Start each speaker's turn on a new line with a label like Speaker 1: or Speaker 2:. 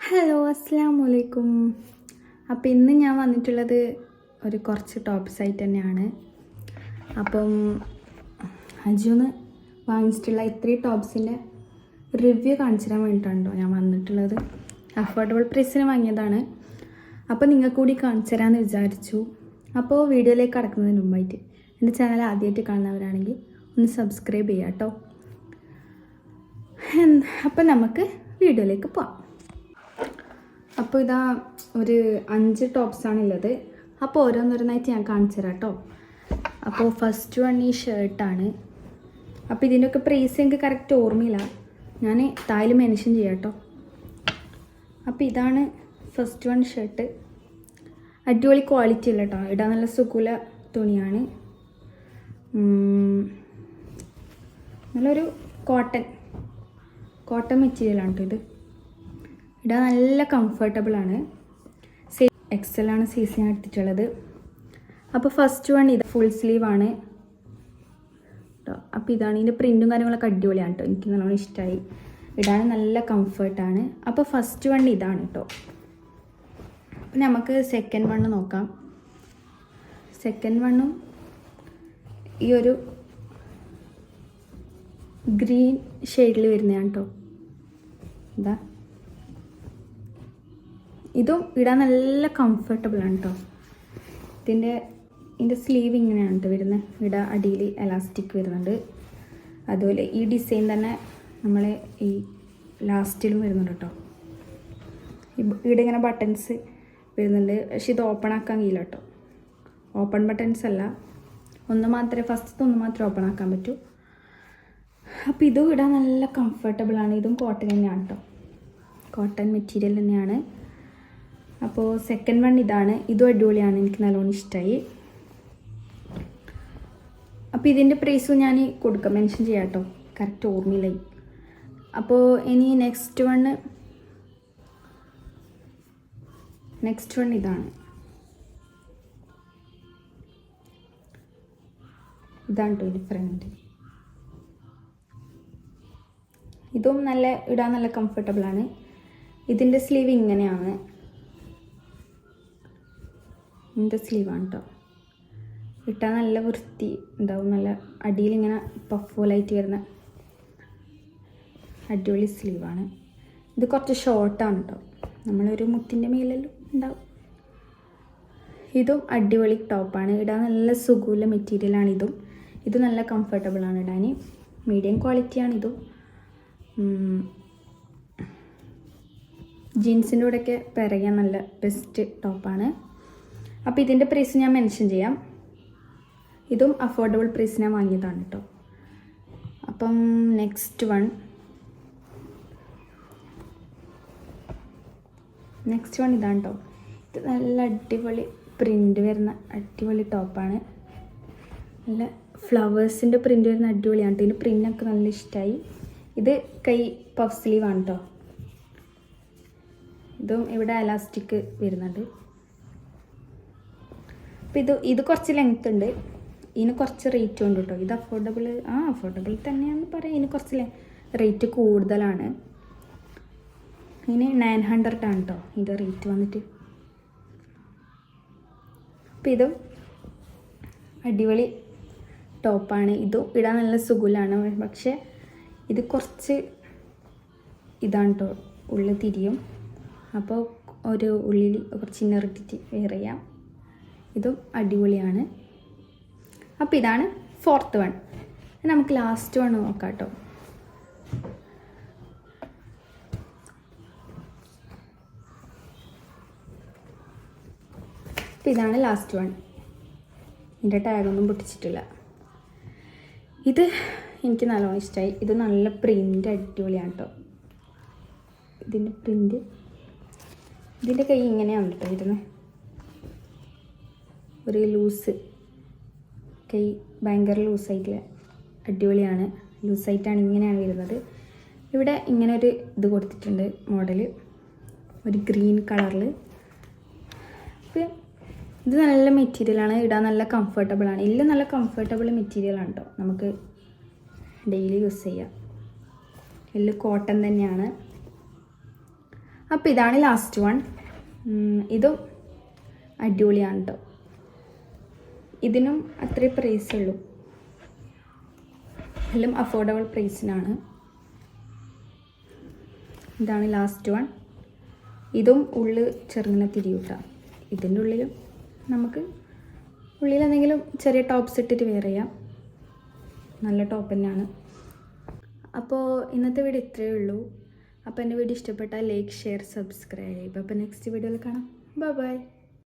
Speaker 1: Hello അസ്സലാമു അലൈക്കും. അപ്പോൾ ഇന്ന് ഞാൻ വന്നിട്ടുള്ളത് കുറച്ച് ടോപ്സ് ആയിട്ട് തന്നെയാണ്. അപ്പം അജുന്ന് വാങ്ങിച്ചിട്ടുള്ള ഇത്രയും ടോപ്സിൻ്റെ റിവ്യൂ കാണിച്ചു തരാൻ വേണ്ടിയിട്ടാണോ ഞാൻ വന്നിട്ടുള്ളത്. അഫോർഡബിൾ പ്രൈസിന് വാങ്ങിയതാണ്. അപ്പോൾ നിങ്ങൾക്ക് കൂടി കാണിച്ചു തരാമെന്ന് വിചാരിച്ചു. അപ്പോൾ വീഡിയോയിലേക്ക് കടക്കുന്നതിന് മുമ്പായിട്ട് എൻ്റെ ചാനൽ ആദ്യമായിട്ട് കാണുന്നവരാണെങ്കിൽ ഒന്ന് സബ്സ്ക്രൈബ് ചെയ്യാം കേട്ടോ. അപ്പം നമുക്ക് വീഡിയോയിലേക്ക് പോവാം. അപ്പോൾ ഇതാ ഒരു 5 ടോപ്സാണുള്ളത്. അപ്പോൾ ഓരോന്നോരോന്നായിട്ട് ഞാൻ കാണിച്ചു തരാം കേട്ടോ. അപ്പോൾ ഫസ്റ്റ് വൺ ഈ ഷർട്ടാണ്. അപ്പോൾ ഇതിൻ്റെയൊക്കെ പ്രൈസ് എനിക്ക് കറക്റ്റ് ഓർമ്മയില്ല, ഞാൻ താഴെ മെൻഷൻ ചെയ്യാം കേട്ടോ. അപ്പോൾ ഇതാണ് ഫസ്റ്റ് വൺ ഷർട്ട്. അടിപൊളി ക്വാളിറ്റി അല്ല കേട്ടോ, ഇടാൻ നല്ല സുഖമുള്ള തുണിയാണ്. നല്ലൊരു കോട്ടൺ മെറ്റീരിയലാണ് കേട്ടോ ഇത്. ഇടാൻ നല്ല കംഫർട്ടബിളാണ്. എക്സലാണ് സൈസ് ഞാൻ എടുത്തിട്ടുള്ളത്. അപ്പോൾ ഫസ്റ്റ് വൺ ഇത് ഫുൾ സ്ലീവാണ് കേട്ടോ. അപ്പോൾ ഇതാണ് ഇതിൻ്റെ പ്രിൻറ്റും കാര്യങ്ങളൊക്കെ അടിപൊളിയാണ് കേട്ടോ, എനിക്ക് നല്ലോണം ഇഷ്ടമായി. ഇടാൻ നല്ല കംഫർട്ടാണ്. അപ്പോൾ ഫസ്റ്റ് വൺ ഇതാണ് കേട്ടോ. അപ്പം നമുക്ക് സെക്കൻഡ് വണ്ണ് നോക്കാം. സെക്കൻഡ് വണ്ണും ഈ ഒരു ഗ്രീൻ ഷെയ്ഡിൽ വരുന്നതാണ് കേട്ടോ. ഇതാ ഇതും ഇടാൻ നല്ല കംഫർട്ടബിളാണ് കേട്ടോ. ഇതിൻ്റെ സ്ലീവ് ഇങ്ങനെയാണ് കേട്ടോ വരുന്നത്. ഇവിടെ അടിയിൽ എലാസ്റ്റിക് വരുന്നുണ്ട്. അതുപോലെ ഈ ഡിസൈൻ തന്നെ നമ്മൾ ഈ ലാസ്റ്റിലും വരുന്നുണ്ട് കേട്ടോ. ഇവിടെ ഇങ്ങനെ ബട്ടൺസ് വരുന്നുണ്ട്, പക്ഷെ ഇത് ഓപ്പൺ ആക്കാൻ കഴിയില്ല കേട്ടോ. ഓപ്പൺ ബട്ടൺസ് അല്ല, ഫസ്റ്റത്തെ ഒന്ന് മാത്രമേ ഓപ്പൺ ആക്കാൻ പറ്റൂ. അപ്പോൾ ഇതും ഇടാൻ നല്ല കംഫർട്ടബിളാണ്. ഇതും കോട്ടൺ തന്നെയാണ് കേട്ടോ, കോട്ടൺ മെറ്റീരിയൽ തന്നെയാണ്. അപ്പോൾ സെക്കൻഡ് വൺ ഇതാണ്. ഇതും അടിപൊളിയാണ്, എനിക്ക് നല്ലോണം ഇഷ്ടമായി. അപ്പോൾ ഇതിൻ്റെ പ്രൈസും ഞാൻ കൊടുക്കാം, മെൻഷൻ ചെയ്യാം കേട്ടോ, കറക്റ്റ് ഓർമ്മയിലായി. അപ്പോൾ ഇനി നെക്സ്റ്റ് വൺ ഇതാണ്. ഇതാണ് കേട്ടോ ഡിഫറെൻറ്റ്. ഇതും ഇടാൻ നല്ല കംഫർട്ടബിളാണ്. ഇതിൻ്റെ സ്ലീവ് ഇങ്ങനെയാണ്, ഇതിൻ്റെ സ്ലീവാണ് കേട്ടോ. ഇട്ടാൽ നല്ല വൃത്തി ഉണ്ടാവും, നല്ല അടിയിലിങ്ങനെ പഫ് പോലായിട്ട് വരുന്ന അടിപൊളി സ്ലീവാണ്. ഇത് കുറച്ച് ഷോർട്ടാണ് കേട്ടോ, നമ്മളൊരു മുട്ടിൻ്റെ മേലെല്ലാം ഉണ്ടാവും. ഇതും അടിപൊളി ടോപ്പാണ്, ഇടാൻ നല്ല സുഖമുള്ള മെറ്റീരിയലാണ്. ഇത് നല്ല കംഫർട്ടബിളാണ് ഇടാൻ, മീഡിയം ക്വാളിറ്റിയാണ്. ഇതും ജീൻസിൻ്റെ കൂടെയൊക്കെ പെരയാൻ നല്ല ബെസ്റ്റ് ടോപ്പാണ്. അപ്പോൾ ഇതിൻ്റെ പ്രൈസ് ഞാൻ മെൻഷൻ ചെയ്യാം. ഇതും അഫോർഡബിൾ പ്രൈസിന് വാങ്ങിയതാണ് കേട്ടോ. അപ്പം നെക്സ്റ്റ് വൺ ഇതാണ് കേട്ടോ. ഇത് നല്ല അടിപൊളി പ്രിൻ്റ് വരുന്ന അടിപൊളി ടോപ്പാണ്. നല്ല ഫ്ലവേഴ്സിൻ്റെ പ്രിൻ്റ് വരുന്ന അടിപൊളിയാണ് കേട്ടോ. ഇതിൻ്റെ പ്രിൻ്റൊക്കെ നല്ല ഇഷ്ടമായി. ഇത് കൈ പഫ് സ്ലീവാണ് കേട്ടോ. ഇതും ഇവിടെ എലാസ്റ്റിക് വരുന്നുണ്ട്. അപ്പോൾ ഇത് കുറച്ച് ലെങ്ത് ഉണ്ട്, ഇതിന് കുറച്ച് റേറ്റും ഉണ്ട് കേട്ടോ. ഇത് അഫോർഡബിൾ തന്നെയാണെന്ന് പറയാം. ഇതിന് കുറച്ച് റേറ്റ് കൂടുതലാണ്. ഇതിന് 900 ആണ് കേട്ടോ ഇത് റേറ്റ് വന്നിട്ട്. അപ്പോൾ ഇതും അടിപൊളി ടോപ്പാണ്. ഇതും ഇടാൻ നല്ല സുഖമാണ്, പക്ഷേ ഇത് കുറച്ച് ഇതാണ് കേട്ടോ, ഉള്ളിൽ തിരിയും. അപ്പോൾ ഒരു ഉള്ളിൽ കുറച്ച് ഇന്നറിട്ടിട്ട് വെയർ ചെയ്യാം. ഇതും അടിപൊളിയാണ്. അപ്പോൾ ഇതാണ് ഫോർത്ത് വൺ. നമുക്ക് ലാസ്റ്റ് വൺ നോക്കാം കേട്ടോ. അപ്പോൾ ഇതാണ് ലാസ്റ്റ് വൺ. ഇതിൻ്റെ ടാഗൊന്നും പൊട്ടിച്ചിട്ടില്ല. ഇത് എനിക്ക് നല്ലോണം ഇഷ്ടമായി. ഇത് നല്ല പ്രിൻ്റ് അടിപൊളിയാണ് കേട്ടോ. ഇതിൻ്റെ കൈ ഇങ്ങനെയാണ് കേട്ടോ ഇരുന്ന്, ഒരു ലൂസ് കൈ, ഭയങ്കര ലൂസായിട്ടില്ല, അടിപൊളിയാണ്. ലൂസായിട്ടാണ് ഇങ്ങനെയാണ് വരുന്നത്. ഇവിടെ ഇങ്ങനെ ഒരു ഇത് കൊടുത്തിട്ടുണ്ട് മോഡൽ, ഒരു ഗ്രീൻ കളറിൽ. അപ്പോൾ ഇത് നല്ല മെറ്റീരിയലാണ്, ഇടാൻ നല്ല കംഫർട്ടബിളാണ്. നല്ല കംഫർട്ടബിൾ മെറ്റീരിയലാണ് കേട്ടോ, നമുക്ക് ഡെയിലി യൂസ് ചെയ്യാം. കോട്ടൺ തന്നെയാണ്. അപ്പോൾ ഇതാണ് ലാസ്റ്റ് വൺ. ഇതും അടിപൊളിയാണ് കേട്ടോ. ഇതിനും അത്രേ പ്രൈസ് ഉള്ളൂ, എല്ലാം അഫോർഡബിൾ പ്രൈസിനാണ്. ഇതാണ് ലാസ്റ്റ് വൺ. ഇതും ഉള്ളിൽ ചെറുങ്ങനെ തിരിയൂട്ടാം. ഇതിൻ്റെ ഉള്ളിലും നമുക്ക് ഉള്ളിൽ എന്തെങ്കിലും ചെറിയ ടോപ്സ് ഇട്ടിട്ട് വെയർ ചെയ്യാം. നല്ല ടോപ്പ് തന്നെയാണ്. അപ്പോൾ ഇന്നത്തെ വീഡിയോ ഇത്രയേ ഉള്ളൂ. അപ്പോൾ എൻ്റെ വീഡിയോ ഇഷ്ടപ്പെട്ടാൽ ലൈക്ക്, ഷെയർ, സബ്സ്ക്രൈബ്. അപ്പോൾ നെക്സ്റ്റ് വീഡിയോയിൽ കാണാം. Bye bye.